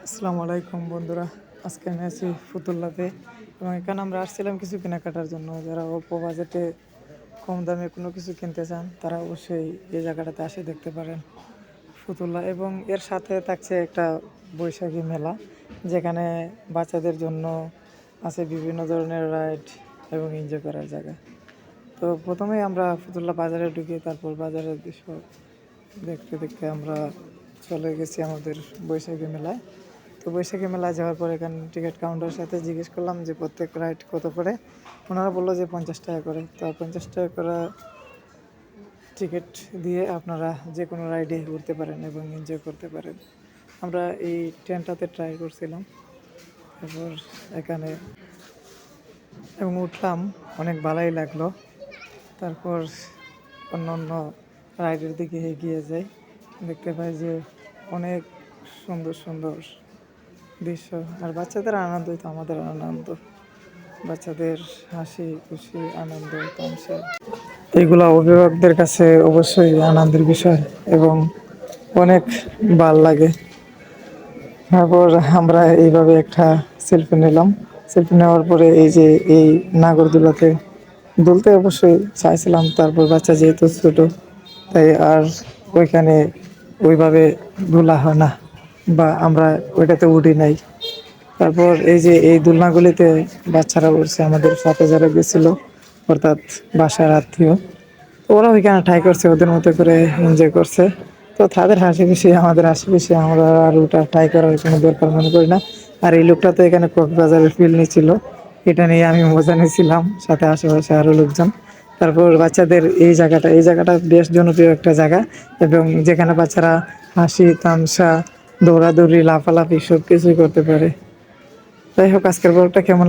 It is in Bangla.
আসসালামু আলাইকুম বন্ধুরা। আজকে আমি আছি ফতুল্লাতে এবং এখানে আমরা আসছিলাম কিছু কেনাকাটার জন্য। যারা অল্প বাজেটে কম দামে কোনো কিছু কিনতে চান তারা অবশ্যই এই জায়গাটাতে আসে দেখতে পারেন ফতুল্লা। এবং এর সাথে থাকছে একটা বৈশাখী মেলা, যেখানে বাচ্চাদের জন্য আছে বিভিন্ন ধরনের রাইড এবং এনজয় করার জায়গা। তো প্রথমেই আমরা ফতুল্লা বাজারে ঢুকি, তারপর বাজারের দৃশ্য দেখতে দেখতে আমরা চলে গেছি আমাদের বৈশাখী মেলায়। তো বৈশাখী মেলায় যাওয়ার পর এখানে টিকিট কাউন্টারের সাথে জিজ্ঞেস করলাম যে প্রত্যেক রাইড কত করে। ওনারা বললো যে 50 টাকা করে। তো 50 টাকা করে টিকিট দিয়ে আপনারা যে কোনো রাইডে ঘুরতে পারেন এবং এনজয় করতে পারেন। আমরা এই ট্রেনটাতে ট্রাই করছিলাম, তারপর এখানে এবং উঠলাম, অনেক ভালোই লাগলো। তারপর অন্য অন্য রাইডের দিকে এগিয়ে যাই, দেখতে পাই যে অনেক সুন্দর সুন্দর দৃশ্য। আর বাচ্চাদের আনন্দই তো আমাদের আনন্দ, বাচ্চাদের হাসি খুশি আনন্দ তামসা এগুলো অভিভাবকদের কাছে অবশ্যই আনন্দের বিষয় এবং অনেক ভাল লাগে। তারপর আমরা এইভাবে একটা সেলফি নিলাম। সেলফি নেওয়ার পরে এই যে এই নাগরদোলাতে দুলতে অবশ্যই চাইছিলাম, তারপর বাচ্চা যেহেতু ছোট তাই আর ওইখানে ওইভাবে দোলা হয় না বা আমরা ওইটাতে উঠি নাই। তারপর এই যে এই দোলনাগুলিতে বাচ্চারা উঠছে, আমাদের সাথে যারা গেছিল অর্থাৎ বাসার আত্মীয়, তো ওরা ওইখানে ট্রাই করছে, ওদের মতো করে এনজয় করছে। তো তাদের হাসি খুশি আমাদের হাসি খুশি, আমরা আর ওটা ট্রাই করার কোনো দরকার মনে করি না। আর এই লোকটা তো এখানে কক্সবাজারের ফিল নিচ্ছিল, এটা নিয়ে আমি মজা নিয়েছিলাম, সাথে আশেপাশে আরও লোকজন। তারপর বাচ্চাদের এই জায়গাটা বেশ জনপ্রিয় একটা জায়গা, এবং যেখানে বাচ্চারা হাসি তামসা দৌড়াদৌড়ি লাফালাফি সব কিছুই করতে পারে। যাই হোক, আজকের ব্লগটা কেমন